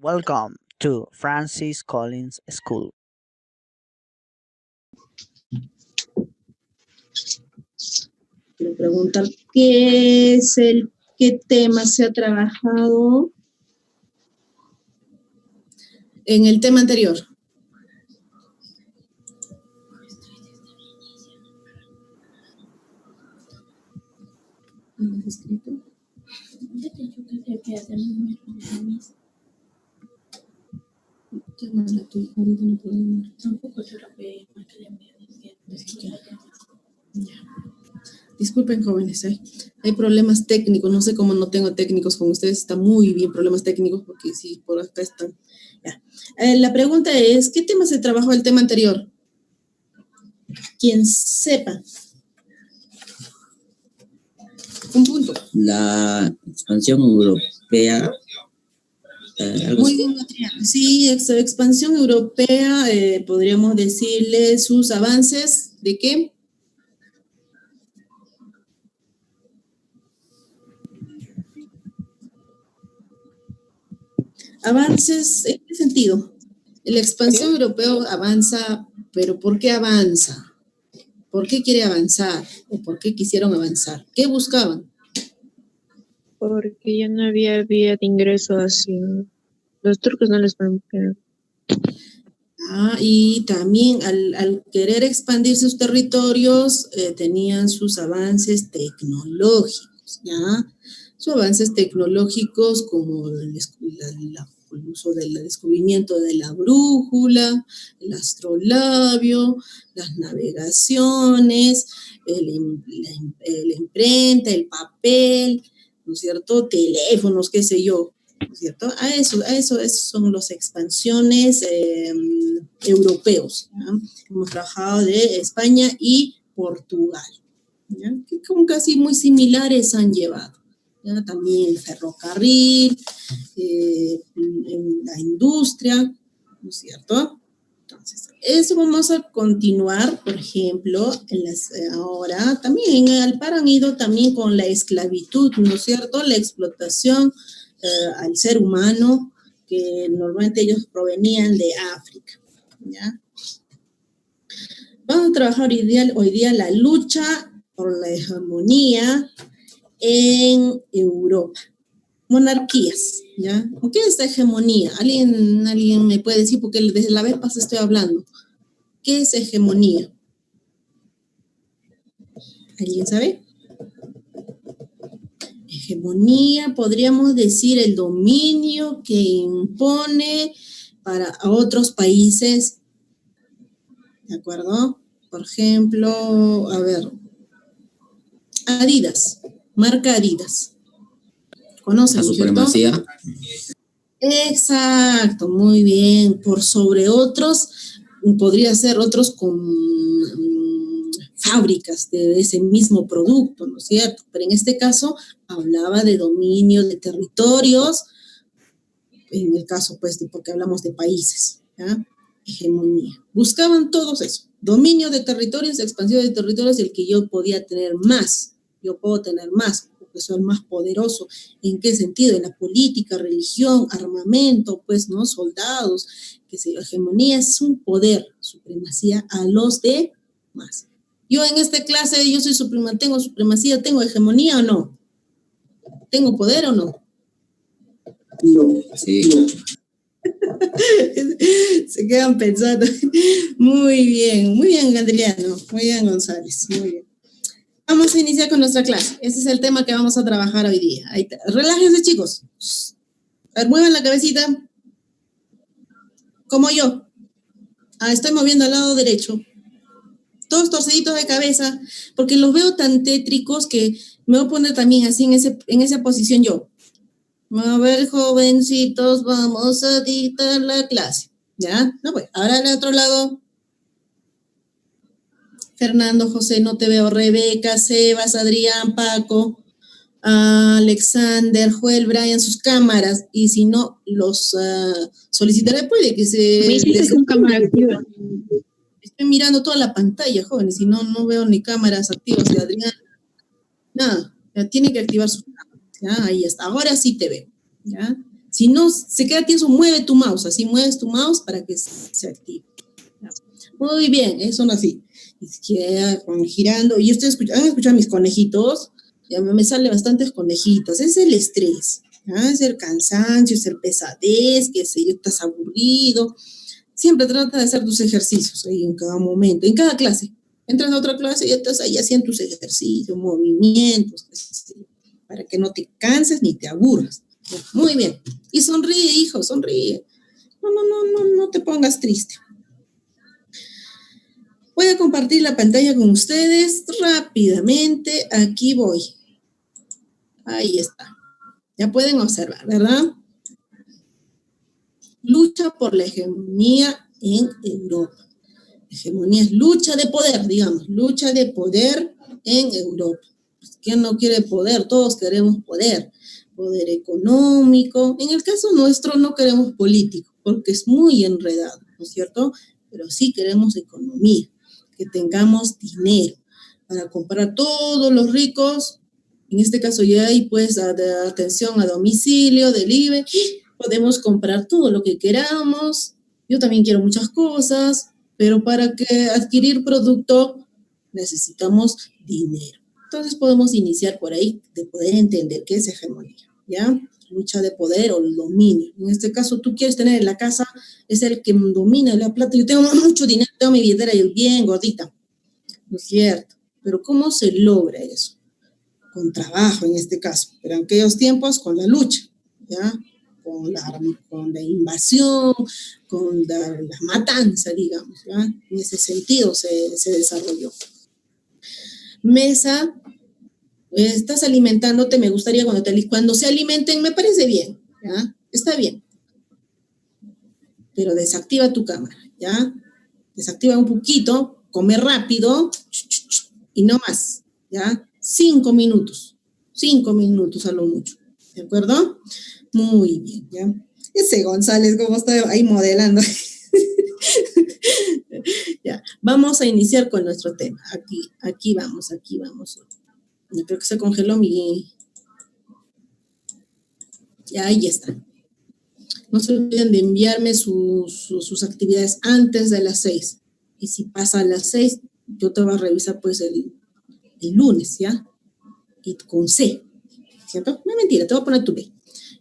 Welcome to Francis Collins School. Quiero preguntar qué tema se ha trabajado en el tema anterior. ¿No has escrito? Llámala tú, ahorita no podemos. Tampoco yo la veo, porque le envío. Ya. Disculpen, jóvenes, hay problemas técnicos, no sé cómo no tengo técnicos con ustedes, está muy bien problemas técnicos, porque sí, por acá están. Ya. La pregunta es, ¿qué tema se trabajó el tema anterior? Quien sepa. Un punto. La expansión europea. Muy bien, Adrián. Sí, expansión europea, podríamos decirle sus avances, ¿de qué? Avances, ¿en qué sentido? La expansión europea avanza, pero ¿por qué avanza? ¿Por qué quiere avanzar? ¿O por qué quisieron avanzar? ¿Qué buscaban? Porque ya no había vía de ingreso hacia los turcos, no les permitían. Y también al querer expandir sus territorios, tenían sus avances tecnológicos, ¿ya? Sus avances tecnológicos como el uso del descubrimiento de la brújula, el astrolabio, las navegaciones, la imprenta, el papel, ¿no es cierto? Teléfonos, qué sé yo, ¿no es cierto? Esos son las expansiones europeos, ¿ya? Hemos trabajado de España y Portugal, ¿ya? Que como casi muy similares han llevado, ¿ya? También el ferrocarril, la industria, ¿no es cierto? Entonces, eso vamos a continuar, por ejemplo, ahora también al par han ido también con la esclavitud, ¿no es cierto? La explotación al ser humano, que normalmente ellos provenían de África, ¿ya? Vamos a trabajar hoy día la lucha por la hegemonía en Europa. Monarquías, ¿ya? ¿Qué es esta hegemonía? ¿Alguien me puede decir? Porque desde la vez pasada estoy hablando. ¿Qué es hegemonía? ¿Alguien sabe? Hegemonía, podríamos decir el dominio que impone a otros países, ¿de acuerdo? Por ejemplo, a ver, Adidas, marca Adidas. ¿Conocen? La supremacía. ¿Cierto? Exacto, muy bien. Por sobre otros, podría ser otros con fábricas de ese mismo producto, ¿no es cierto? Pero en este caso hablaba de dominio de territorios, en el caso, pues, porque hablamos de países, ¿ya? Hegemonía. Buscaban todos eso, dominio de territorios, expansión de territorios, y el que yo podía tener más, yo puedo tener más, porque soy más poderoso. ¿En qué sentido? En la política, religión, armamento, pues, ¿no? Soldados, que se hegemonía es un poder, supremacía a los demás. Yo en esta clase, yo soy tengo supremacía, tengo hegemonía o no, tengo poder o no. No, sí. Se quedan pensando. Muy bien, Adriano, muy bien, González, muy bien. Vamos a iniciar con nuestra clase. Ese es el tema que vamos a trabajar hoy día. Relájense, chicos. A ver, muevan la cabecita. Como yo. Estoy moviendo al lado derecho. Todos torciditos de cabeza, porque los veo tan tétricos que me voy a poner también así en esa posición yo. A ver, jovencitos, vamos a dictar la clase. ¿Ya? No, pues, ahora al otro lado. Fernando, José, no te veo. Rebeca, Sebas, Adrián, Paco, Alexander, Joel, Brian, sus cámaras. Y si no, los solicitaré, puede que se... Me hiciste con cámara activa. Estoy mirando toda la pantalla, jóvenes, y no veo ni cámaras activas de Adrián. Nada, tiene que activar sus cámaras. ¿Ya? Ahí está. Ahora sí te veo. ¿Ya? Si no se queda tieso, mueve tu mouse, así mueves tu mouse para que se active. Muy bien, eso no así. Izquierda, girando. Y estoy escuchando, ¿han escuchado mis conejitos? Ya me sale bastantes conejitos. Es el estrés, ¿ya? Es el cansancio, es el pesadez, que si estás aburrido. Siempre trata de hacer tus ejercicios ahí en cada momento, en cada clase. Entras a otra clase y estás ahí haciendo tus ejercicios, movimientos, para que no te canses ni te aburras. Muy bien. Y sonríe, hijo, sonríe. No te pongas triste. Voy a compartir la pantalla con ustedes rápidamente. Aquí voy. Ahí está. Ya pueden observar, ¿verdad? Lucha por la hegemonía en Europa. Hegemonía es lucha de poder, digamos, lucha de poder en Europa. ¿Quién no quiere poder? Todos queremos poder. Poder económico. En el caso nuestro no queremos político, porque es muy enredado, ¿no es cierto? Pero sí queremos economía, que tengamos dinero para comprar todos los ricos. En este caso ya hay pues atención a domicilio, delivery, podemos comprar todo lo que queramos. Yo también quiero muchas cosas, pero para que adquirir producto necesitamos dinero. Entonces podemos iniciar por ahí de poder entender qué es hegemonía, ¿ya? Lucha de poder o el dominio. En este caso, tú quieres tener en la casa, es el que domina la plata. Yo tengo mucho dinero, tengo mi billetera bien gordita. ¿No es cierto? Pero ¿cómo se logra eso? Con trabajo en este caso, pero en aquellos tiempos con la lucha, ¿ya? Con la invasión, con la matanza, digamos, ¿ya? En ese sentido se desarrolló. Mesa, estás alimentándote, me gustaría cuando se alimenten, me parece bien, ¿ya? Está bien. Pero desactiva tu cámara, ¿ya? Desactiva un poquito, come rápido y no más, ¿ya? 5 minutos a lo mucho, ¿de acuerdo? Muy bien, ¿ya? Ese González, ¿cómo está ahí modelando? Ya, vamos a iniciar con nuestro tema. Aquí vamos. Yo creo que se congeló mi... Ya, ahí está. No se olviden de enviarme sus actividades antes de las 6. Y si pasa a las 6, yo te voy a revisar pues el lunes, ¿ya? Y con C, ¿cierto? No es mentira, te voy a poner tu B.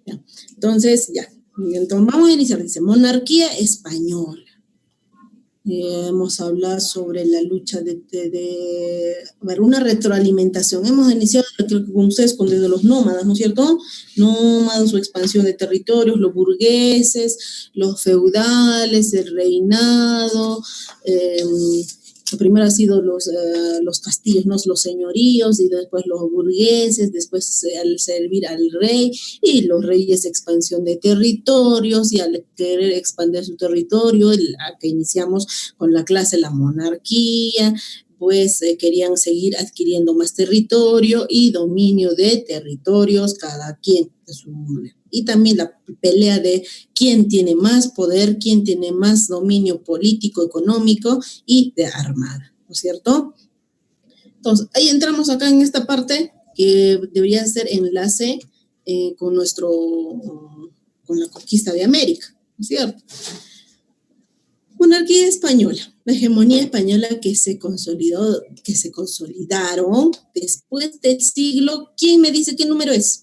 ¿Ya? Entonces, ya. Entonces, vamos a iniciar. Dice, monarquía española. Hemos hablado sobre la lucha a ver, una retroalimentación. Hemos iniciado con ustedes desde los nómadas, ¿no es cierto? Nómadas, su expansión de territorios, los burgueses, los feudales, el reinado. Primero ha sido los castillos, ¿no? Los señoríos, y después los burgueses, después al servir al rey, y los reyes expansión de territorios, y al querer expandir su territorio, a que iniciamos con la clase la monarquía, pues querían seguir adquiriendo más territorio y dominio de territorios, cada quien de su manera. Y también la pelea de quién tiene más poder, quién tiene más dominio político, económico y de armada, ¿no es cierto? Entonces, ahí entramos acá en esta parte que debería ser enlace con la conquista de América, ¿no es cierto? Monarquía española, la hegemonía española que se consolidaron después del siglo. ¿Quién me dice qué número es?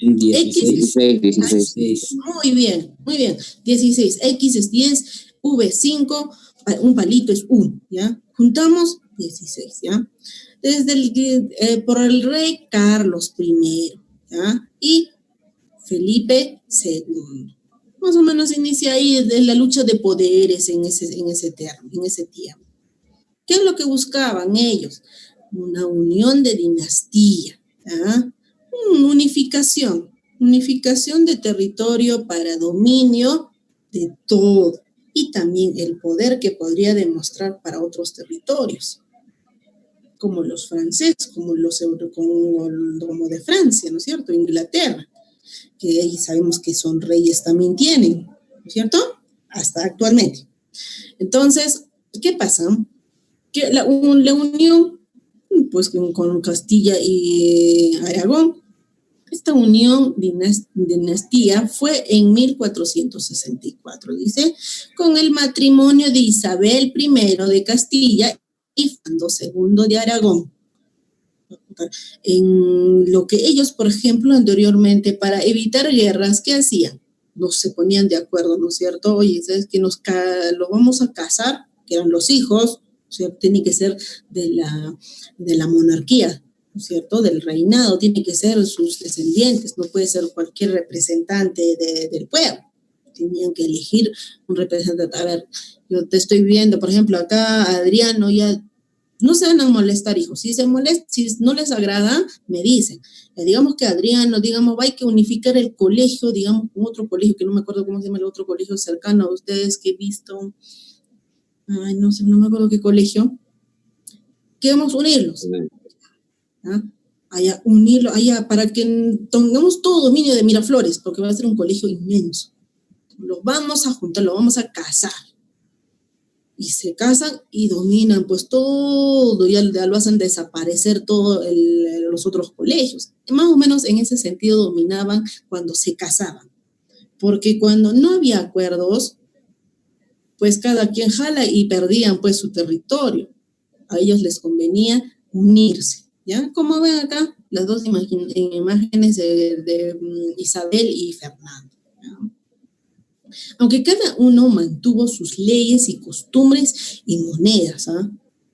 16. Muy bien. 16. X es 10, V es 5, un palito es 1, ¿ya? Juntamos 16, ¿ya? Por el rey Carlos I, ¿ya? Y Felipe II. Más o menos inicia ahí la lucha de poderes en ese tiempo. ¿Qué es lo que buscaban ellos? Una unión de dinastía, ¿ya? Unificación de territorio para dominio de todo, y también el poder que podría demostrar para otros territorios, como los franceses, como de Francia, ¿no es cierto? Inglaterra, que ahí sabemos que son reyes también tienen, ¿no es cierto? Hasta actualmente. Entonces, ¿qué pasa? Que la unión, pues con Castilla y Aragón, esta unión dinastía fue en 1464, dice, con el matrimonio de Isabel I de Castilla y Fernando II de Aragón. En lo que ellos, por ejemplo, anteriormente, para evitar guerras, ¿qué hacían? No se ponían de acuerdo, ¿no es cierto? Oye, ¿sabes que los vamos a casar? Que eran los hijos, ¿cierto? Tienen que ser de la monarquía, ¿no es cierto? Del reinado, tienen que ser sus descendientes, no puede ser cualquier representante del pueblo. Tenían que elegir un representante. A ver, yo te estoy viendo, por ejemplo, acá Adriano ya no se van a molestar, hijos. Si no les agrada, me dicen. Digamos que Adriano, hay que unificar el colegio, digamos, con otro colegio, que no me acuerdo cómo se llama el otro colegio cercano a ustedes que he visto. Ay, no sé, no me acuerdo qué colegio. Queremos unirlos. ¿Ah? Unirlo, para que tengamos todo dominio de Miraflores, porque va a ser un colegio inmenso. Los vamos a juntar, los vamos a casar. Y se casan y dominan pues todo, ya lo hacen desaparecer todos los otros colegios. Más o menos en ese sentido dominaban cuando se casaban. Porque cuando no había acuerdos, pues cada quien jala y perdían pues su territorio. A ellos les convenía unirse, ¿ya? Como ven acá, las dos imágenes de Isabel y Fernando, ¿ya? Aunque cada uno mantuvo sus leyes y costumbres y monedas, ¿ah?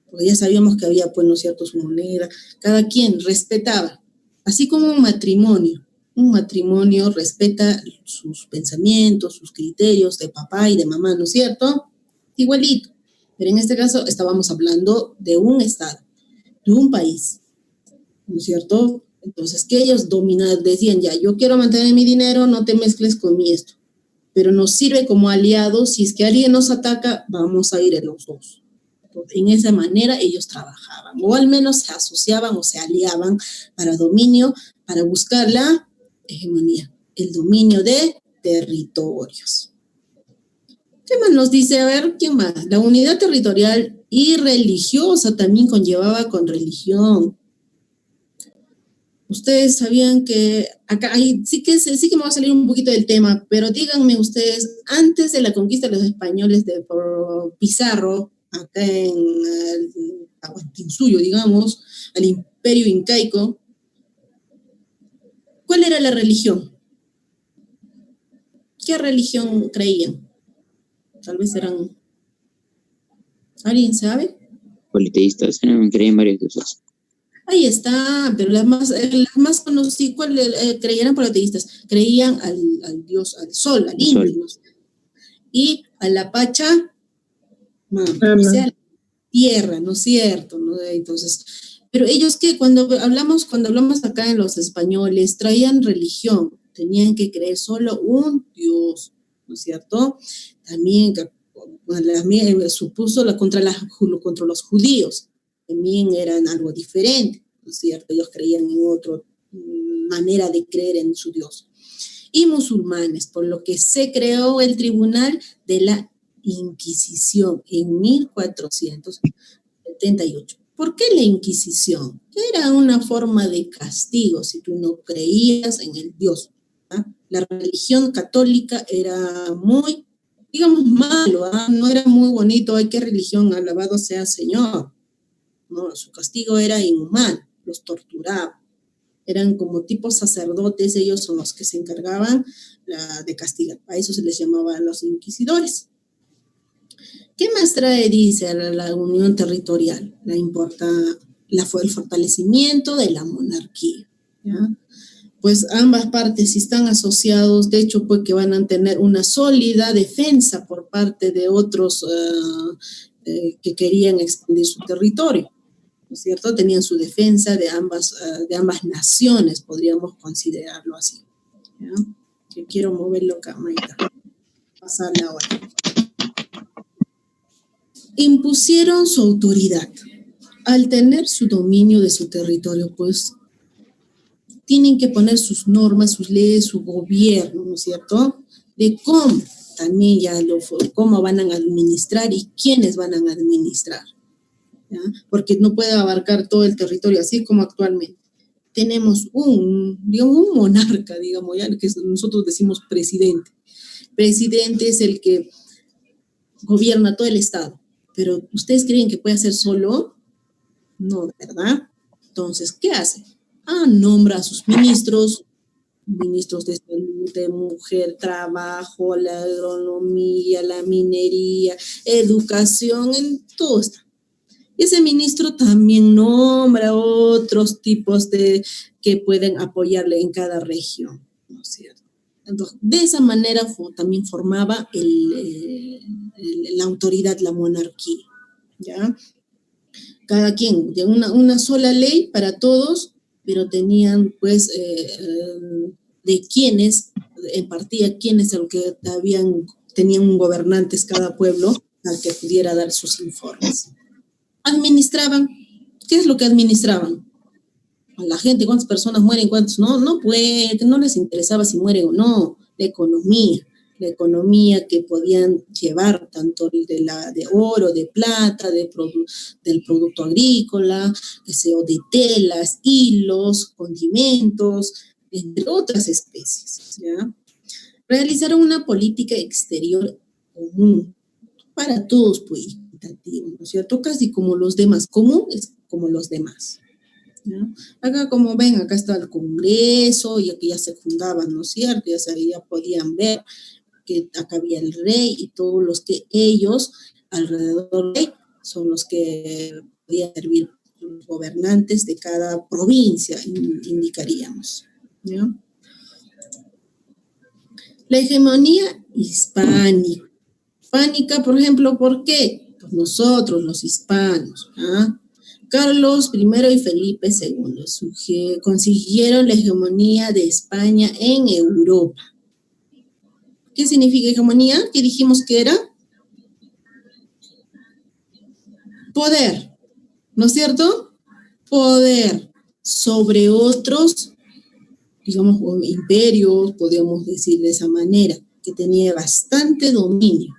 Porque ya sabíamos que había, pues, ¿no es cierto?, su moneda. Cada quien respetaba, así como un matrimonio. Un matrimonio respeta sus pensamientos, sus criterios de papá y de mamá, ¿no es cierto? Igualito. Pero en este caso estábamos hablando de un estado, de un país, ¿no es cierto? Entonces, que ellos decían, ya, yo quiero mantener mi dinero, no te mezcles con mi esto. Pero nos sirve como aliados. Si es que alguien nos ataca, vamos a ir en los dos. En esa manera ellos trabajaban, o al menos se asociaban o se aliaban para dominio, para buscar la hegemonía, el dominio de territorios. ¿Qué más nos dice? A ver, ¿quién más? La unidad territorial y religiosa también conllevaba con religión. Ustedes sabían que acá sí que me va a salir un poquito del tema, pero díganme ustedes, antes de la conquista de los españoles por Pizarro, acá en Tahuantinsuyo, digamos, al imperio incaico, ¿cuál era la religión? ¿Qué religión creían? Tal vez eran... ¿Alguien sabe? Politeístas, creían varias cosas. Ahí está, pero las más conocidas, ¿cuál creían politeístas? Creían al dios, al sol, al indio, y a la Pacha, o sea, la tierra, ¿no es cierto? ¿No? Entonces, pero ellos que cuando hablamos acá en los españoles, traían religión, tenían que creer solo un dios, ¿no es cierto? También supuso contra los judíos. También eran algo diferente, ¿no es cierto? Ellos creían en otra manera de creer en su Dios. Y musulmanes, por lo que se creó el Tribunal de la Inquisición en 1478. ¿Por qué la Inquisición? Era una forma de castigo si tú no creías en el Dios. ¿Ah? La religión católica era muy, digamos, malo, ¿ah? No era muy bonito. ¡Ay, qué religión! Alabado sea Señor. No, su castigo era inhumano, los torturaban. Eran como tipos sacerdotes, ellos son los que se encargaban de castigar. A eso se les llamaba los inquisidores. ¿Qué más trae, dice, la unión territorial? Fue el fortalecimiento de la monarquía, ¿ya? Pues ambas partes, si están asociados, de hecho, pues que van a tener una sólida defensa por parte de otros que querían expandir su territorio, ¿no es cierto? Tenían su defensa de ambas naciones, podríamos considerarlo así, ¿ya? Yo quiero moverlo acá, Maita. Pasarle ahora. Impusieron su autoridad. Al tener su dominio de su territorio, pues tienen que poner sus normas, sus leyes, su gobierno, ¿no es cierto? De cómo también cómo van a administrar y quiénes van a administrar, ¿ya? Porque no puede abarcar todo el territorio así como actualmente. tenemos digamos, un monarca, digamos, ya que nosotros decimos presidente. Presidente es el que gobierna todo el Estado. Pero ¿ustedes creen que puede hacer solo? No, ¿verdad? Entonces, ¿qué hace? Nombra a sus ministros de salud, de mujer, trabajo, la agronomía, la minería, educación, en todo está. Y ese ministro también nombra otros tipos que pueden apoyarle en cada región, ¿no es cierto? Entonces, de esa manera también formaba la autoridad, la monarquía, ¿ya? Cada quien, de una sola ley para todos, pero tenían pues de quiénes, en partida quiénes el que tenían gobernantes cada pueblo al que pudiera dar sus informes. Administraban. ¿Qué es lo que administraban? A la gente, cuántas personas mueren, cuántos no les interesaba si mueren o no, la economía que podían llevar, tanto de oro, de plata, del producto agrícola, o de telas, hilos, condimentos, entre otras especies, ¿ya? Realizaron una política exterior común para todos, pues, equitativo, ¿no es cierto? Casi como los demás, común es como los demás, ¿no? Acá, como ven, acá está el Congreso, y aquí ya se fundaban, ¿no es cierto? Ya podían ver que acá había el rey y todos los que ellos, alrededor del rey, son los que podían servir los gobernantes de cada provincia, indicaríamos, ¿no? La hegemonía hispánica. Por ejemplo, ¿por qué? Pues nosotros, los hispanos, ¿ah? Carlos I y Felipe II consiguieron la hegemonía de España en Europa. ¿Qué significa hegemonía? ¿Qué dijimos que era? Poder, ¿no es cierto? Poder sobre otros, digamos, imperios, podríamos decir de esa manera, que tenía bastante dominio.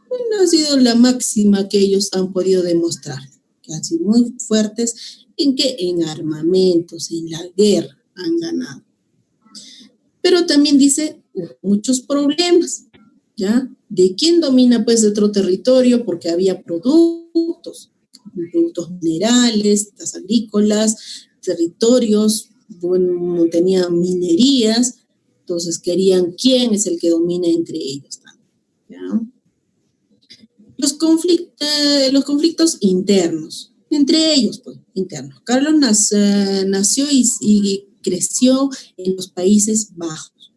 Bueno, ha sido la máxima que ellos han podido demostrar, que han sido muy fuertes en armamentos, en la guerra han ganado. Pero también dice muchos problemas, ¿ya? ¿De quién domina pues otro territorio? Porque había productos minerales, las agrícolas, territorios, bueno, tenían minerías, entonces querían quién es el que domina entre ellos, ¿ya? Los conflictos internos, entre ellos, pues, internos. Carlos nació y creció en los Países Bajos.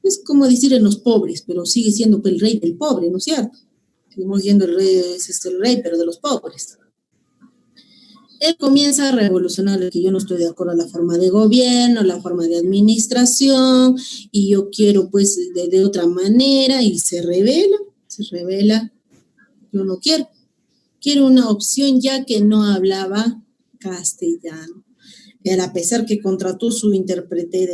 Es como decir en los pobres, pero sigue siendo el rey del pobre, ¿no es cierto? Seguimos siendo el rey, pero de los pobres. Él comienza a revolucionar, que yo no estoy de acuerdo a la forma de gobierno, la forma de administración, y yo quiero pues de otra manera, y se revela, yo no quiero una opción ya que no hablaba castellano. Él, a pesar que contrató su intérprete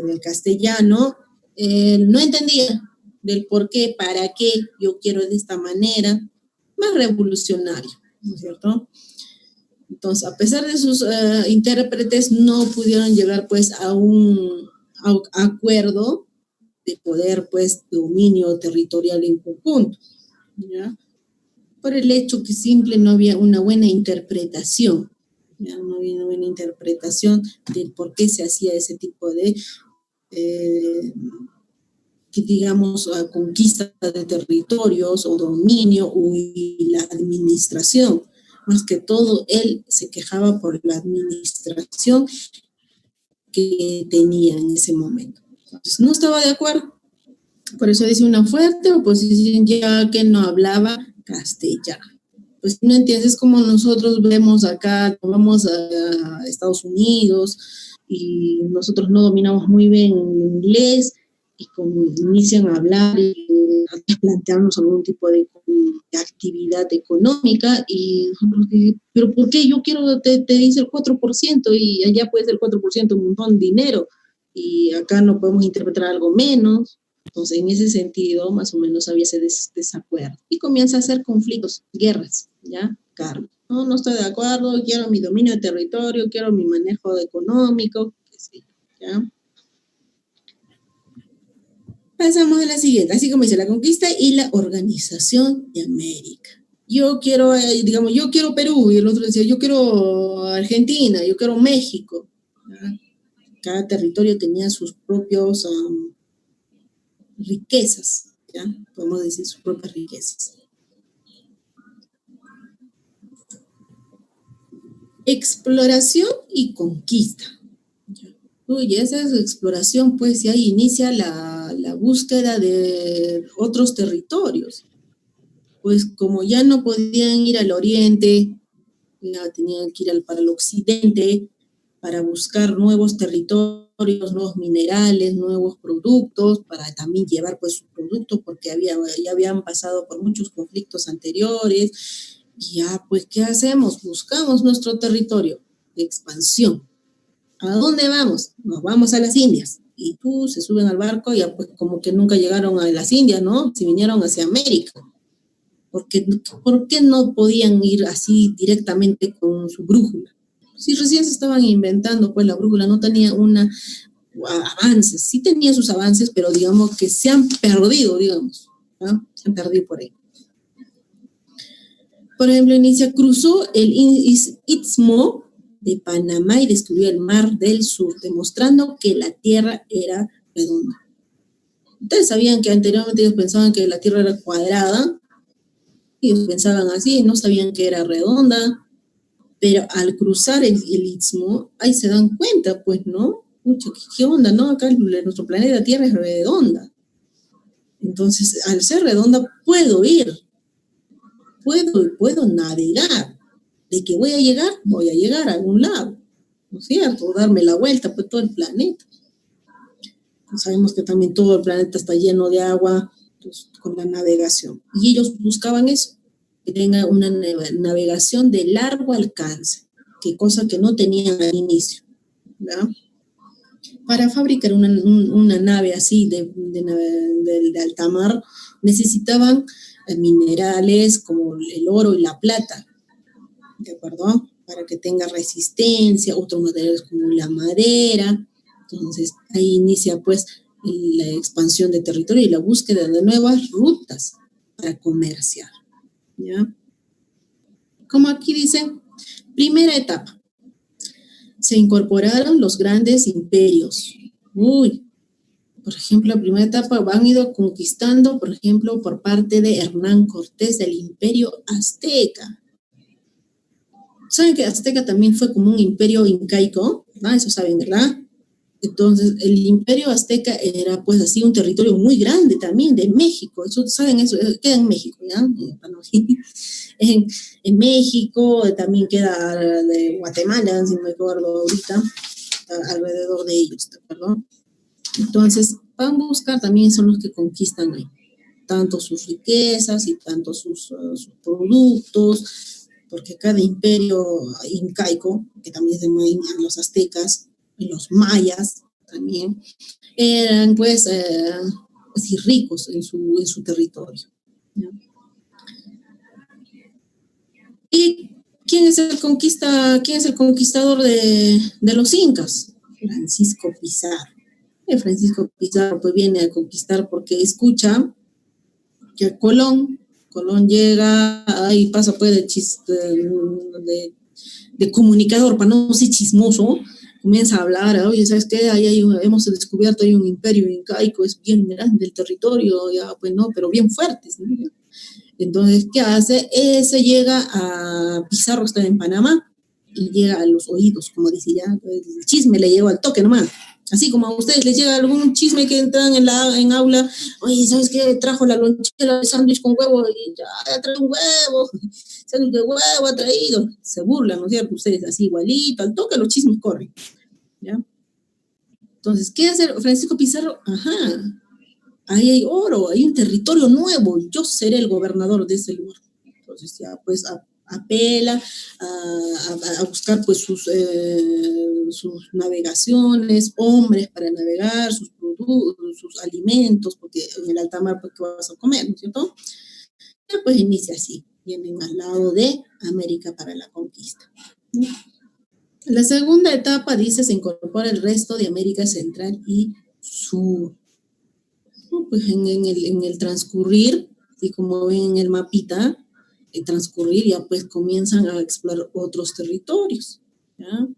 del castellano, él no entendía del por qué, para qué, yo quiero de esta manera, más revolucionario, ¿no es cierto? Entonces, a pesar de sus intérpretes, no pudieron llegar pues a un acuerdo de poder pues dominio territorial en conjunto, ¿ya? Por el hecho que simple no había una buena interpretación, ¿ya? No había una buena interpretación del por qué se hacía ese tipo de, que digamos, conquista de territorios o dominio y la administración. Más que todo, él se quejaba por la administración que tenía en ese momento. Entonces, no estaba de acuerdo. Por eso dice una fuerte oposición ya que no hablaba castellano. Pues no entiendes como nosotros vemos acá, vamos a Estados Unidos y nosotros no dominamos muy bien inglés y inician a hablar y a plantearnos algún tipo de actividad económica y nosotros, pero ¿por qué? Yo quiero, te dice el 4% y allá puede ser el 4% un montón de dinero y acá no podemos interpretar algo menos. Entonces, en ese sentido, más o menos había ese desacuerdo. Y comienza a hacer conflictos, guerras, ¿ya? Carlos. No estoy de acuerdo, quiero mi dominio de territorio, quiero mi manejo económico, qué ¿ya? Pasamos a la siguiente, así como dice la conquista y la organización de América. Yo quiero, digamos, yo quiero Perú, y el otro decía, yo quiero Argentina, yo quiero México. ¿Ya? Cada territorio tenía sus propios riquezas, ¿ya? Podemos decir sus propias riquezas. Exploración y conquista. Uy, esa es exploración, pues ya inicia la búsqueda de otros territorios. Pues como ya no podían ir al oriente, ya tenían que ir para el occidente para buscar nuevos territorios, nuevos minerales, nuevos productos, para también llevar pues sus productos, porque ya habían pasado por muchos conflictos anteriores. Y ya, pues, ¿qué hacemos? Buscamos nuestro territorio de expansión. ¿A dónde vamos? Nos vamos a las Indias. Y se suben al barco y ya pues como que nunca llegaron a las Indias, ¿no? Se vinieron hacia América. ¿Por qué no podían ir así directamente con su brújula? Si recién se estaban inventando, pues la brújula no tenía avances. Sí tenía sus avances, pero digamos que se han perdido, digamos. ¿No? Se han perdido por ahí. Por ejemplo, cruzó el Istmo de Panamá y descubrió el Mar del Sur, demostrando que la Tierra era redonda. Ustedes sabían que anteriormente ellos pensaban que la Tierra era cuadrada, ellos pensaban así, no sabían que era redonda, pero al cruzar el Istmo, ahí se dan cuenta, pues, ¿no? Pucha, ¿qué onda, no? Acá nuestro planeta Tierra es redonda. Entonces, al ser redonda, puedo ir, puedo navegar. De que voy a llegar a algún lado, ¿no es cierto? Darme la vuelta por todo el planeta. Sabemos que también todo el planeta está lleno de agua, pues, con la navegación. Y ellos buscaban eso, que tenga una navegación de largo alcance, que cosa que no tenían al inicio, ¿verdad? Para fabricar una nave así de alta mar, necesitaban minerales como el oro y la plata, ¿de acuerdo? Para que tenga resistencia, otros materiales como la madera. Entonces, ahí inicia pues la expansión de territorio y la búsqueda de nuevas rutas para comerciar, ¿ya? Como aquí dice, primera etapa, se incorporaron los grandes imperios. Por ejemplo, la primera etapa han ido conquistando, por ejemplo, por parte de Hernán Cortés, el imperio azteca. Saben que Azteca también fue como un imperio incaico, ¿verdad? Eso saben, ¿verdad? Entonces, el imperio azteca era pues así un territorio muy grande también de México. Eso, ¿saben eso? Queda en México, ¿ya? En México, también queda de Guatemala, si no me acuerdo ahorita, alrededor de ellos, perdón. Entonces, van a buscar también, son los que conquistan ahí, tanto sus riquezas y tanto sus productos, porque cada imperio incaico, que también se mueven los aztecas, y los mayas también, eran pues así ricos en su territorio, ¿no? ¿Y quién es el conquistador de los incas? Francisco Pizarro. Francisco Pizarro pues viene a conquistar porque escucha que Colón llega y pasa pues de comunicador, para no ser chismoso, comienza a hablar, oye, ¿sabes qué? Hemos descubierto hay un imperio incaico, es bien grande el territorio, ya pues no, pero bien fuertes, ¿no? Entonces, ¿qué hace? Se llega a Pizarro, está en Panamá, y llega a los oídos, como dice ya, el chisme le llegó al toque nomás. Así como a ustedes les llega algún chisme que entran en aula, oye, ¿sabes qué? Trajo la lonchera de sándwich con huevo, y ya trae un huevo, sándwich de huevo ha traído. Se burlan, ¿no es cierto? Ustedes así igualito, al toque los chismes corren, ¿ya? Entonces, ¿qué hace Francisco Pizarro? Ajá, ahí hay oro, hay un territorio nuevo, yo seré el gobernador de ese lugar. Entonces ya pues apela a buscar pues sus navegaciones, hombres para navegar, sus productos, sus alimentos, porque en el alta mar pues ¿qué vas a comer, ¿no es cierto? Ya pues inicia así, vienen al lado de América para la conquista, ¿no? La segunda etapa, dice, se incorpora el resto de América Central y Sur. ¿No? Pues en el transcurrir, y como ven en el mapita, el transcurrir ya pues comienzan a explorar otros territorios, ¿ya?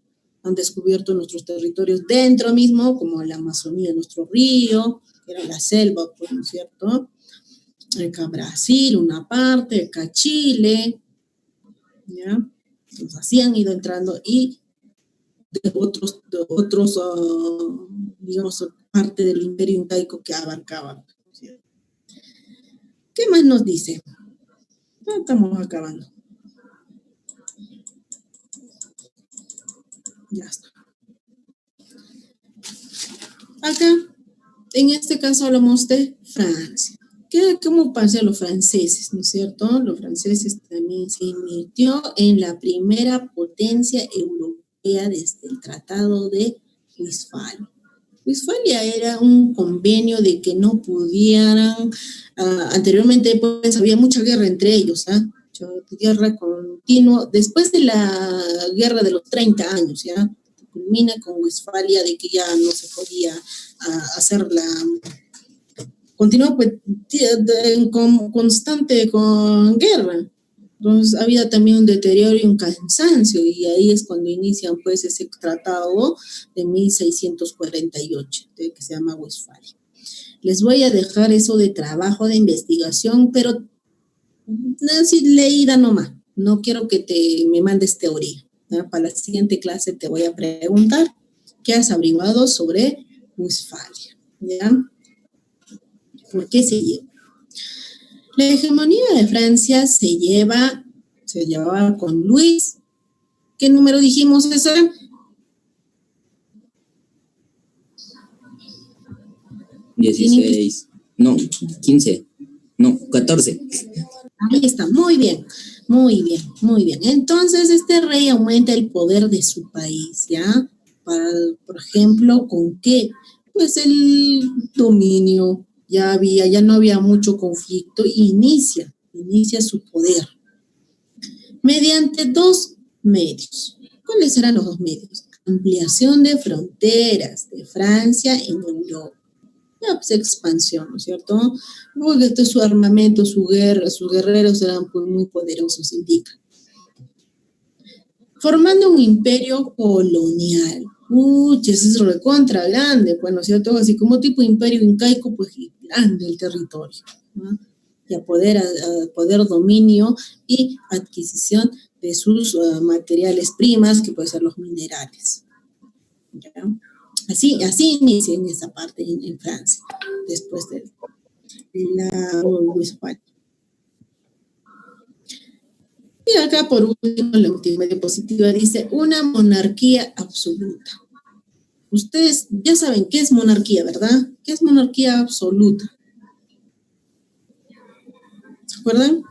Han descubierto nuestros territorios dentro mismo, como la Amazonía, nuestro río, que era la selva, pues, ¿no es cierto? Acá Brasil, una parte, acá Chile, ¿ya? Entonces así han ido entrando y digamos, parte del imperio incaico que abarcaban. ¿Qué más nos dice? Ya estamos acabando. Ya está. Acá, en este caso hablamos de Francia. ¿Cómo pasa a los franceses, no es cierto? Los franceses también se invirtió en la primera potencia europea desde el Tratado de Westfalia. Westfalia era un convenio de que no pudieran, anteriormente pues había mucha guerra entre ellos, guerra continua, después de la guerra de los 30 años, ¿ya? Culmina con Westfalia de que ya no se podía hacer continuó pues constante con guerra. Entonces había también un deterioro y un cansancio, y ahí es cuando inician pues ese tratado de 1648, que se llama Westfalia. Les voy a dejar eso de trabajo de investigación, pero así leída nomás. No quiero que me mandes teoría, ¿no? Para la siguiente clase te voy a preguntar qué has averiguado sobre Westfalia, ¿ya? ¿Por qué se lleva? La hegemonía de Francia se llevaba con Luis. ¿Qué número dijimos, César? $16. No, 15. No, 14. Ahí está, muy bien, muy bien, muy bien. Entonces, este rey aumenta el poder de su país, ¿ya? Por ejemplo, ¿con qué? Pues el dominio, ya no había mucho conflicto, y inicia su poder mediante dos medios. ¿Cuáles eran los dos medios? Ampliación de fronteras de Francia en Europa. Ya, pues expansión, ¿no es cierto? Porque su armamento, su guerra, sus guerreros eran pues muy poderosos, indica. Formando un imperio colonial. Ese es recontra grande, pues, ¿no es cierto? Así como tipo imperio incaico, pues grande el territorio, ¿no? Y a poder dominio y adquisición de sus materiales primas, que pueden ser los minerales. ¿Ya? Así inicia en esa parte en Francia, después de la Westfalia. Y acá por último, la última diapositiva dice, una monarquía absoluta. Ustedes ya saben qué es monarquía, ¿verdad? ¿Qué es monarquía absoluta? ¿Se acuerdan?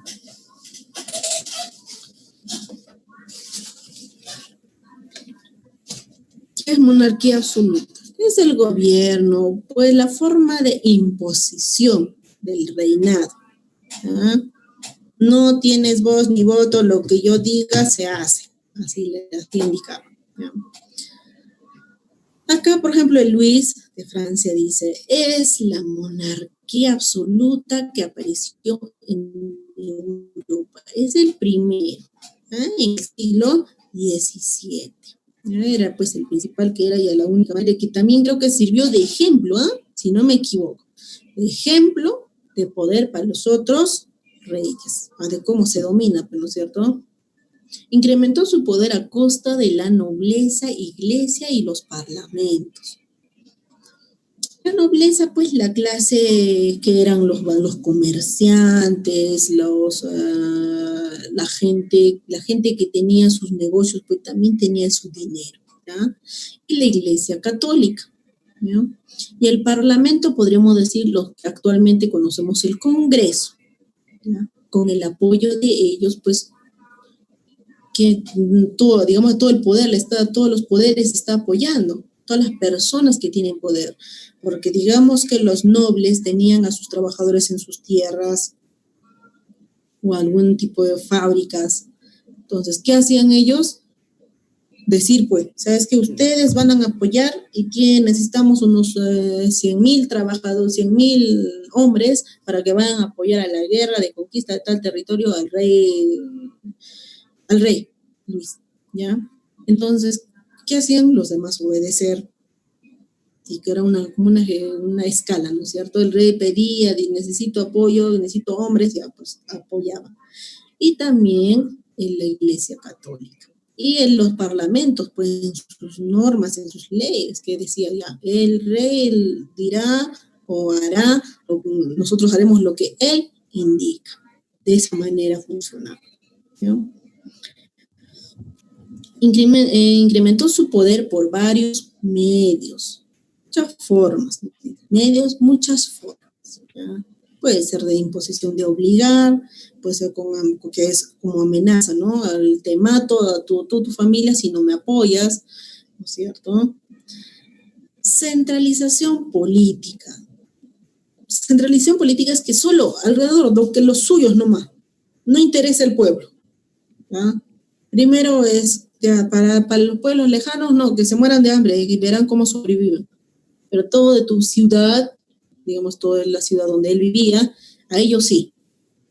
¿Qué es monarquía absoluta? Es el gobierno, pues la forma de imposición del reinado. ¿Ah? No tienes voz ni voto, lo que yo diga se hace. Así le indicaba. ¿Ya? Acá, por ejemplo, el Luis de Francia dice, es la monarquía absoluta que apareció en Europa. Es el primero, en el siglo XVII. Era pues el principal, que era ya la única manera, que también creo que sirvió de ejemplo, si no me equivoco, de ejemplo de poder para los otros reyes, de cómo se domina, ¿no es cierto? Incrementó su poder a costa de la nobleza, iglesia y los parlamentos. La nobleza, pues la clase que eran los comerciantes, la gente que tenía sus negocios, pues también tenía su dinero, ¿ya? Y la iglesia católica, ¿ya? Y el parlamento, podríamos decir, lo que actualmente conocemos, el Congreso, ¿ya? Con el apoyo de ellos, pues, que todo el poder todos los poderes está apoyando, todas las personas que tienen poder, porque digamos que los nobles tenían a sus trabajadores en sus tierras o algún tipo de fábricas. Entonces, ¿qué hacían ellos? decir, pues, ¿sabes que ustedes van a apoyar y que necesitamos unos 100.000 trabajadores, 100.000 hombres para que vayan a apoyar a la guerra de conquista de tal territorio al rey Luis, ¿ya? Entonces, ¿qué hacían los demás? Obedecer. Y que era como una escala, ¿no es cierto? El rey pedía, necesito apoyo, necesito hombres, ya pues apoyaba. Y también en la Iglesia Católica. Y en los parlamentos, pues en sus normas, en sus leyes, que decía ya, el rey dirá o hará, o nosotros haremos lo que él indica. De esa manera funcionaba, ¿no? Incrementó su poder por varios medios, muchas formas, muchas formas, ¿ya? Puede ser de imposición de obligar, puede ser que es como amenaza, ¿no? Te mato a tu familia si no me apoyas, ¿no es cierto? Centralización política. Centralización política es que solo alrededor de los suyos nomás, no interesa el pueblo, ¿ya? Primero es ya, para los pueblos lejanos, no, que se mueran de hambre y verán cómo sobreviven. Pero todo de tu ciudad, digamos, toda la ciudad donde él vivía, a ellos sí,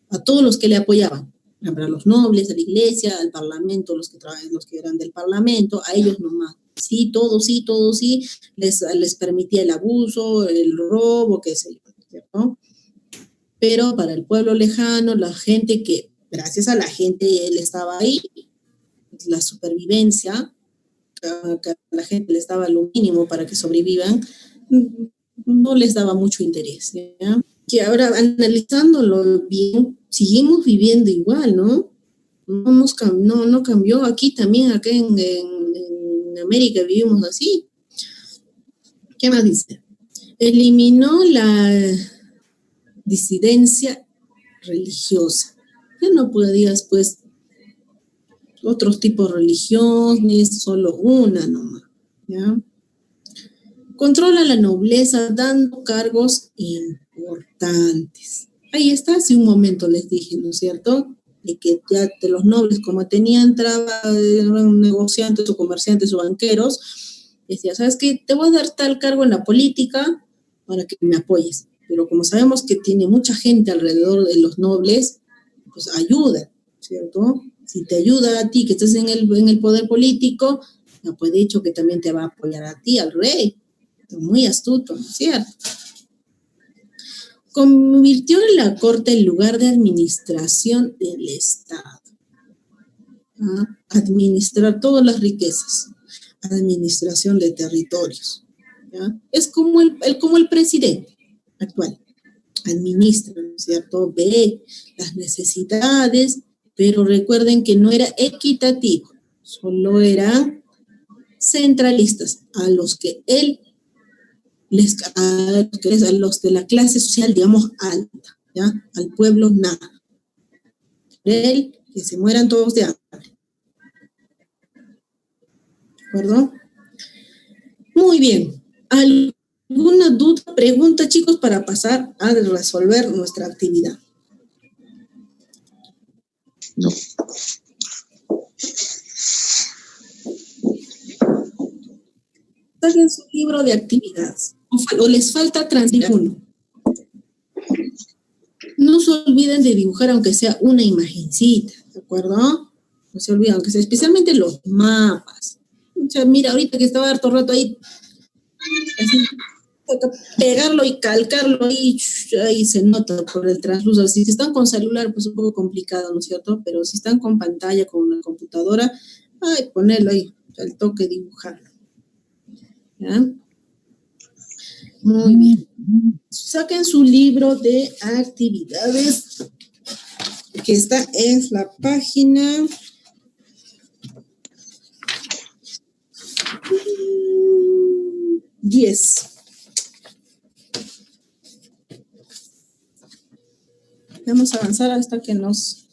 a todos los que le apoyaban, a los nobles, a la iglesia, al parlamento, los que eran del parlamento, a ellos nomás. Sí, todos sí, les permitía el abuso, el robo, qué sé yo, ¿cierto? Pero para el pueblo lejano, la gente que, gracias a la gente, él estaba ahí, la supervivencia, que a la gente les daba lo mínimo para que sobrevivan, no les daba mucho interés, ¿ya? Que ahora, analizándolo bien, seguimos viviendo igual, ¿no? No cambió. Aquí también, acá en América vivimos así. ¿Qué más dice? Eliminó la disidencia religiosa. Ya no podías, pues, otros tipos de religiones, solo una nomás, ¿ya? Controla la nobleza dando cargos importantes. Ahí está, hace un momento les dije, ¿no es cierto? De que ya de los nobles, como tenían eran negociantes o comerciantes o banqueros, decía, ¿sabes qué? Te voy a dar tal cargo en la política para que me apoyes. Pero como sabemos que tiene mucha gente alrededor de los nobles, pues ayuda, ¿cierto? Si te ayuda a ti, que estás en el poder político, pues de hecho que también te va a apoyar a ti, al rey. Muy astuto, ¿no es cierto? Convirtió en la corte el lugar de administración del Estado. ¿Ah? Administrar todas las riquezas, administración de territorios, ¿ya? Es como el presidente actual, administra, ¿no es cierto? Ve las necesidades, pero recuerden que no era equitativo, solo eran centralistas, a los que él a los de la clase social, digamos, alta, ¿ya? Al pueblo nada. Él, que se mueran todos de hambre. ¿De acuerdo? Muy bien. ¿Alguna duda, pregunta, chicos, para pasar a resolver nuestra actividad? No. Saquen su libro de actividades. O les falta transcribir uno. No se olviden de dibujar aunque sea una imagencita, ¿de acuerdo? No se olviden, aunque sea especialmente los mapas. O sea, mira, ahorita que estaba harto rato ahí, así, pegarlo y calcarlo ahí se nota por el translúcido. Si están con celular, pues es un poco complicado, ¿no es cierto? Pero si están con pantalla, con una computadora, ponerlo ahí, al toque, dibujarlo. ¿Ya? Muy bien. Saquen su libro de actividades, que está en la página 10. Vamos a avanzar hasta que nos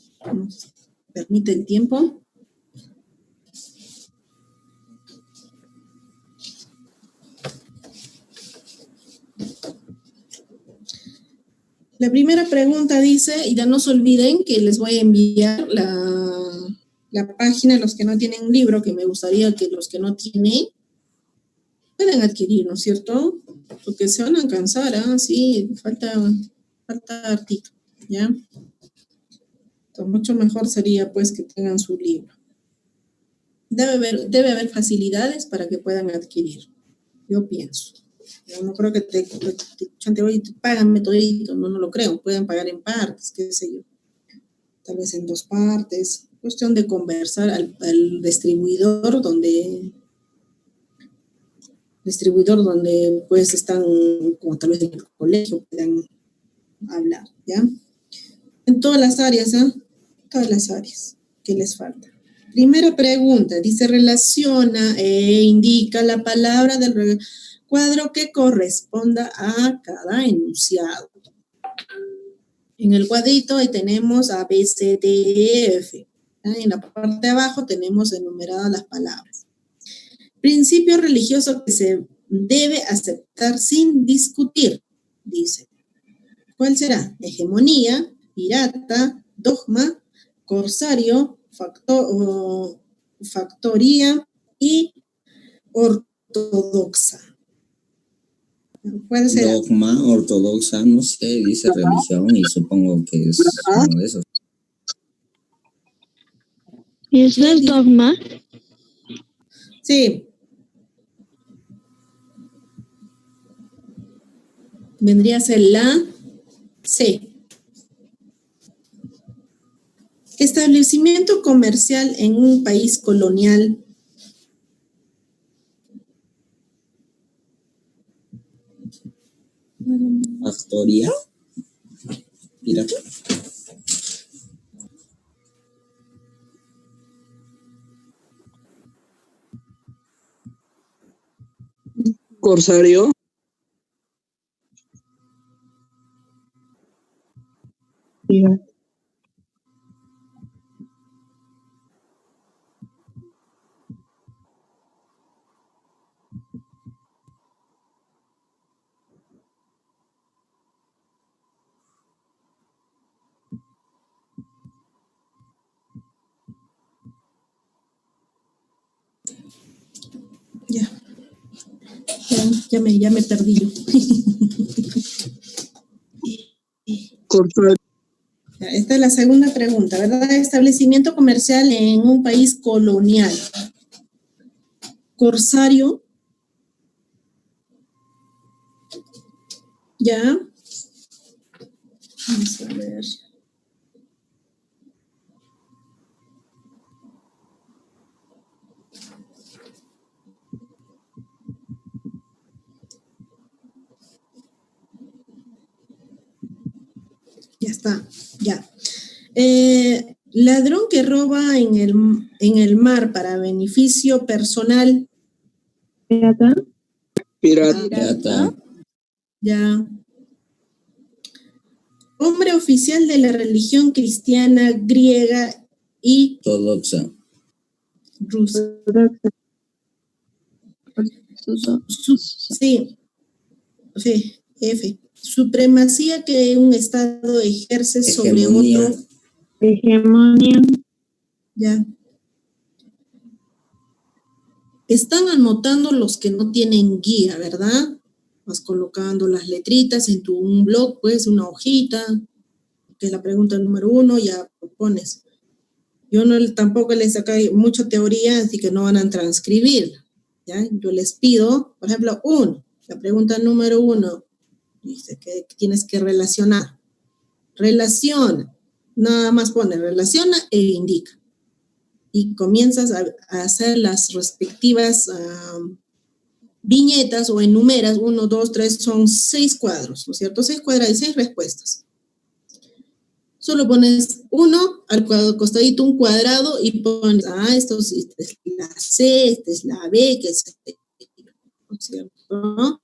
permite el tiempo. La primera pregunta dice, y ya no se olviden que les voy a enviar la página, los que no tienen un libro, que me gustaría que los que no tienen puedan adquirir, ¿no es cierto? Porque se van a cansar, ¿ah? Sí, falta artículo, ¿ya? Entonces, mucho mejor sería, pues, que tengan su libro. Debe haber facilidades para que puedan adquirir, yo pienso. Yo no creo que te chante, oye, págame todito, no lo creo. Pueden pagar en partes, qué sé yo. Tal vez en 2 partes. Cuestión de conversar al distribuidor donde pues están, como tal vez en el colegio, puedan hablar, ¿ya? En todas las áreas, ¿ah? Todas las áreas. ¿Qué les falta? Primera pregunta, dice relaciona e indica la palabra del cuadro que corresponda a cada enunciado. En el cuadrito ahí tenemos A, B, C, D, E, F. En la parte de abajo tenemos enumeradas las palabras. Principio religioso que se debe aceptar sin discutir, dice. ¿Cuál será? Hegemonía, pirata, dogma, corsario, factoría y ortodoxa. ¿Cuál será? Dogma, ortodoxa, no sé, dice religión y supongo que es uno de esos. ¿Y eso es dogma? Sí. Vendría a ser la C. Establecimiento comercial en un país colonial. Factoría. Pirata. Corsario. Ya me perdí yo. Corsario. Esta es la segunda pregunta, ¿verdad? Establecimiento comercial en un país colonial. Corsario. ¿Ya? Vamos a ver. Ya está, ya. Ladrón que roba en el mar para beneficio personal. ¿Pirata? Pirata. Ya. Hombre oficial de la religión cristiana, griega y Ortodoxa. rusa. Sí, F. Supremacía que un Estado ejerce sobre Hegemonía. otro. Hegemonía. Ya. Están anotando los que no tienen guía, ¿verdad? Vas colocando las letritas en un blog, pues, una hojita, que es la pregunta número 1, ya pones. Yo tampoco les saqué mucha teoría, así que no van a transcribir, ¿ya? Yo les pido, por ejemplo, la pregunta número 1, dice que tienes que relacionar. Relaciona, nada más pone relaciona e indica. Y comienzas a hacer las respectivas viñetas o enumeras, 1, 2, 3, son 6 cuadros, ¿no es cierto? 6 cuadros y 6 respuestas. Solo pones al costadito un cuadrado y pones, esta es la C, esta es la B, que es, ¿no es cierto?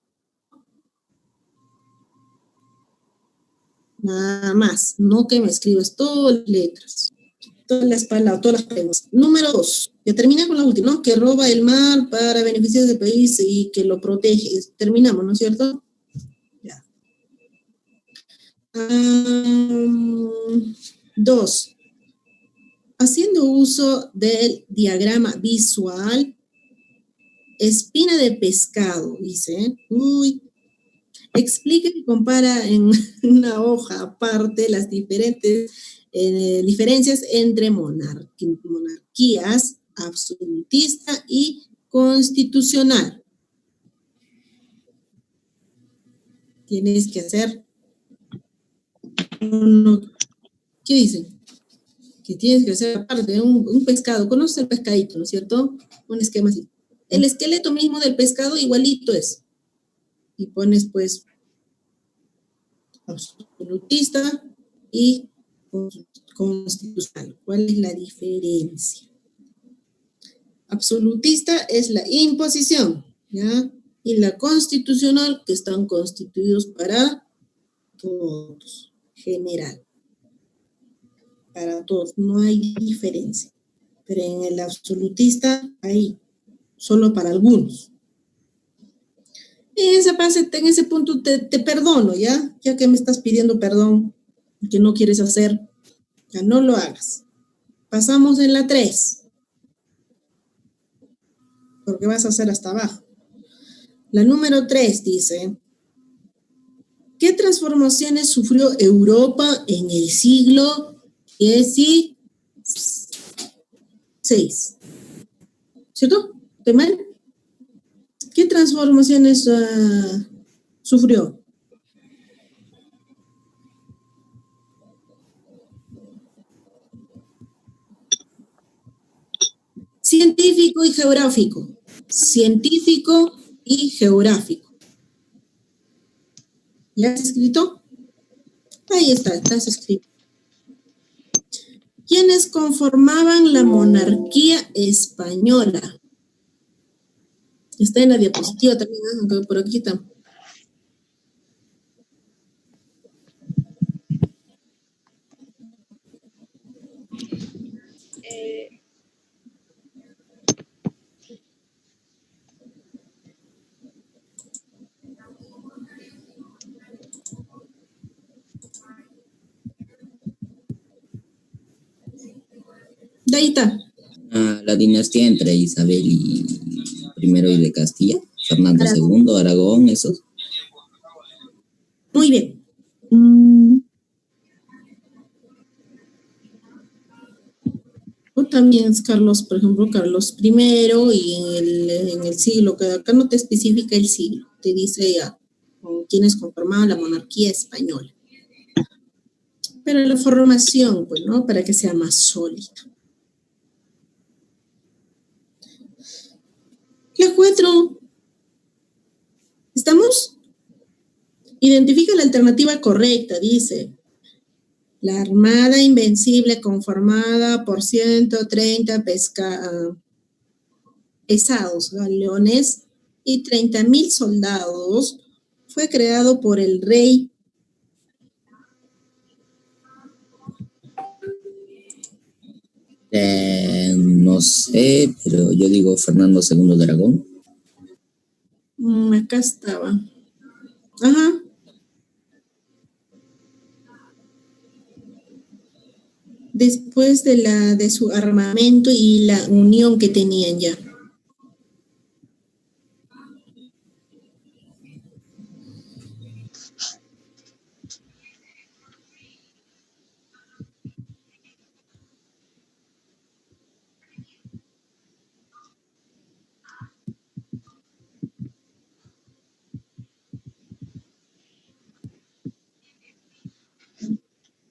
Nada más, no que me escribas todas las letras, todas las palabras, todas las preguntas. Número 2, ya termina con la última, ¿no? Que roba el mar para beneficios del país y que lo protege. Terminamos, ¿no es cierto? Ya. 2. haciendo uso del diagrama visual, espina de pescado, dice. Uy, explica y compara en una hoja aparte las diferentes diferencias entre monarquías absolutista y constitucional. Tienes que hacer ¿qué dicen? Que tienes que hacer aparte de un pescado. ¿Conoces el pescadito, no es cierto? Un esquema así. El esqueleto mismo del pescado igualito es. Y pones pues absolutista y constitucional. ¿Cuál es la diferencia? Absolutista es la imposición, ¿ya? Y la constitucional, que están constituidos para todos, general. Para todos, no hay diferencia. Pero en el absolutista hay solo para algunos. En ese punto te perdono, ¿ya? Ya que me estás pidiendo perdón, que no quieres hacer, ya no lo hagas. Pasamos en la 3, porque vas a hacer hasta abajo. La número 3 dice, ¿qué transformaciones sufrió Europa en el siglo XVI? ¿Cierto? ¿Estoy mal? ¿Qué transformaciones sufrió? Científico y geográfico. Científico y geográfico. ¿Ya has escrito? Ahí está, estás escrito. ¿Quiénes conformaban la monarquía española? Está en la diapositiva también, aunque por aquí está. De ahí está. La dinastía entre Isabel y de Castilla, Fernando Aragón. II, Aragón, esos. Muy bien. O también es Carlos, por ejemplo, Carlos I y en el siglo, que acá no te especifica el siglo, te dice ya con quienes conformaban la monarquía española. Pero la formación, pues, ¿no? Para que sea más sólida. La 4. ¿Estamos? Identifica la alternativa correcta, dice. La Armada Invencible conformada por 130 pesados galeones y 30,000 soldados fue creado por el rey No sé, pero yo digo Fernando II de Aragón. acá estaba. Ajá. Después de su armamento y la unión que tenían ya.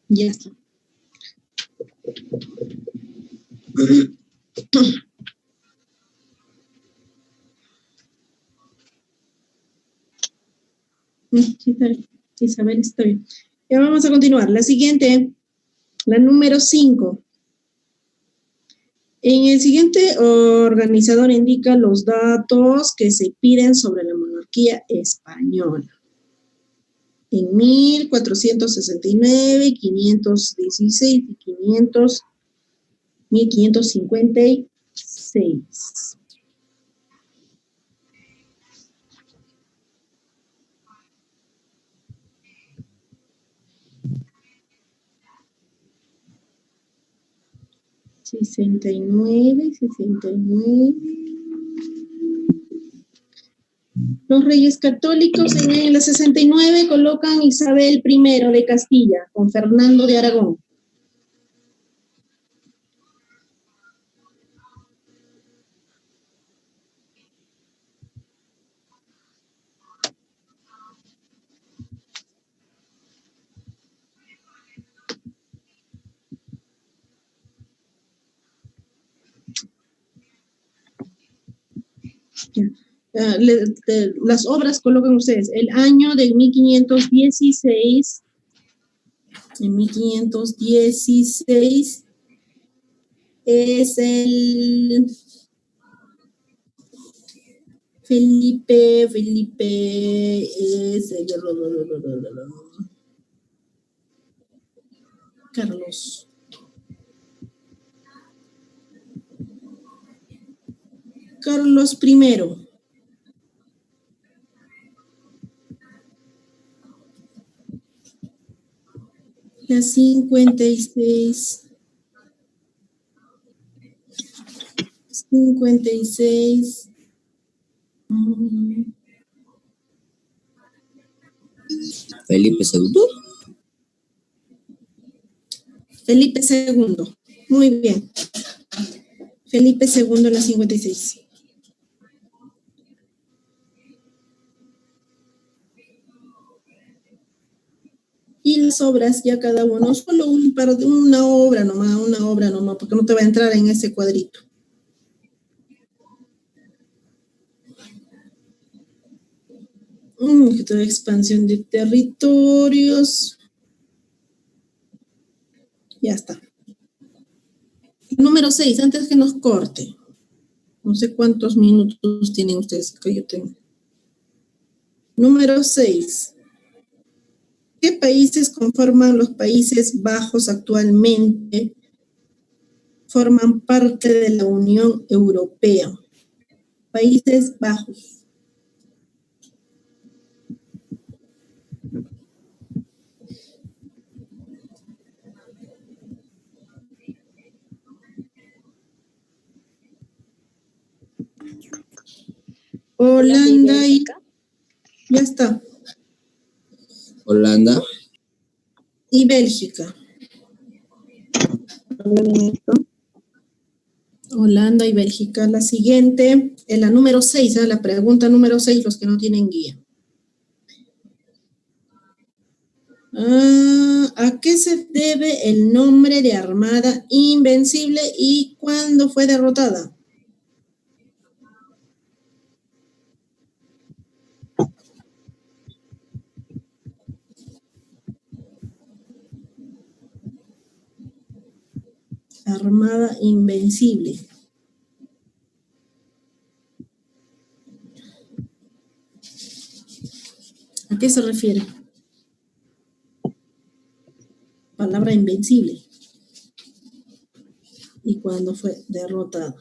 Ya está. Isabel, está bien. Ya vamos a continuar. La siguiente, la número 5. En el siguiente organizador indica los datos que se piden sobre la monarquía española. En 1469, 516 y 1556. 69. Los reyes católicos en la 69 colocan Isabel I de Castilla con Fernando de Aragón. Las obras colocan ustedes. El año de 1516. En 1516 es el Felipe es el Carlos. Carlos I. La 56. 56. Felipe II. Felipe II. Muy bien. Felipe II en la 56. Y las obras, ya cada uno, solo una obra nomás, porque no te va a entrar en ese cuadrito. Expansión de territorios. Ya está. Número 6, antes que nos corte. No sé cuántos minutos tienen ustedes, que yo tengo. Número 6. ¿Qué países conforman los Países Bajos actualmente? Forman parte de la Unión Europea. Países Bajos. Holanda y ya está. Holanda. Y Bélgica. Holanda y Bélgica. La siguiente, en la número 6, la pregunta número 6, los que no tienen guía. ¿A qué se debe el nombre de Armada Invencible y cuándo fue derrotada? Armada Invencible. ¿A qué se refiere? Palabra invencible. ¿Y cuándo fue derrotada?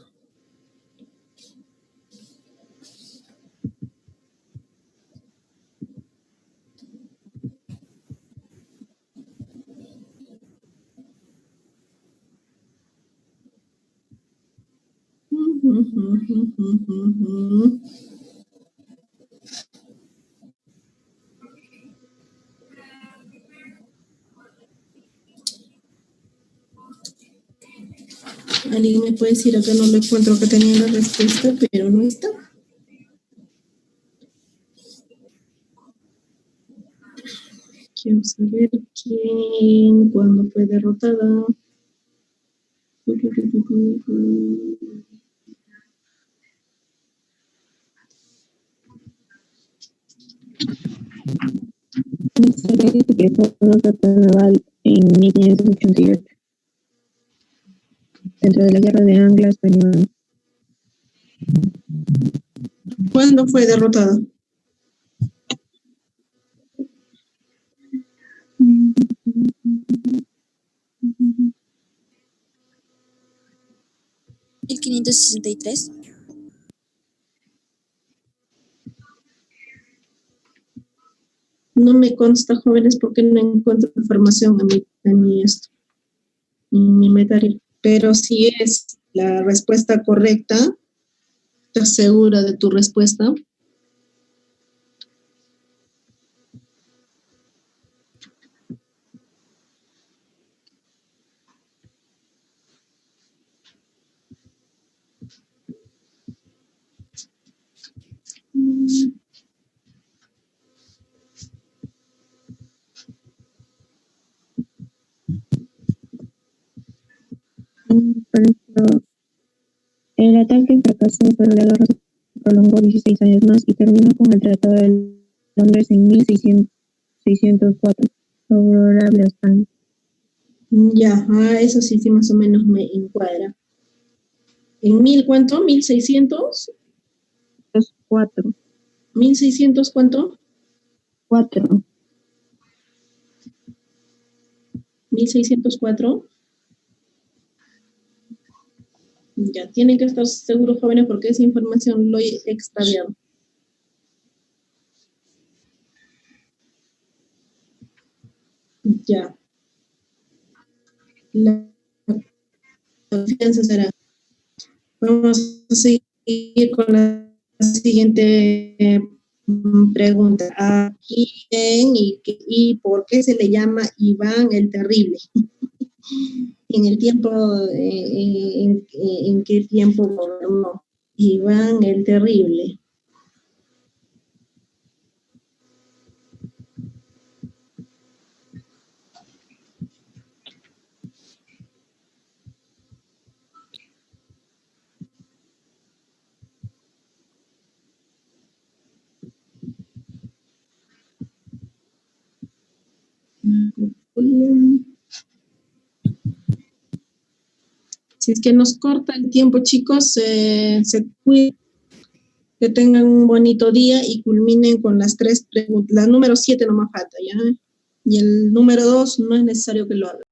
Alguien me puede decir, acá no lo encuentro, que tenía la respuesta, pero no está. Quiero saber quién, cuándo fue derrotada. Naval en 1588, dentro de la guerra de Anglo-Española. ¿Cuándo fue derrotada? ¿1563? No me consta, jóvenes, porque no encuentro información en mi inventario. Pero si es la respuesta correcta, ¿estás segura de tu respuesta? Por ejemplo, el ataque fracasó, pero la guerra se prolongó 16 años más y terminó con el Tratado de Londres en 1604, favorable a España. Ya, eso sí, sí, más o menos me encuadra. ¿En 1000 cuánto? ¿1600? 4. ¿1600 cuánto? 4. 1604. Ya, tienen que estar seguros, jóvenes, porque esa información lo he extraviado. Ya. La confianza será. Vamos a seguir con la siguiente pregunta. ¿A quién y por qué se le llama Iván el Terrible? En el tiempo, ¿en qué tiempo gobernó Iván el Terrible? Si es que nos corta el tiempo, chicos, se cuiden, que tengan un bonito día y culminen con las 3 preguntas. La número 7 no más falta, ¿ya? Y el número 2 no es necesario que lo hagan.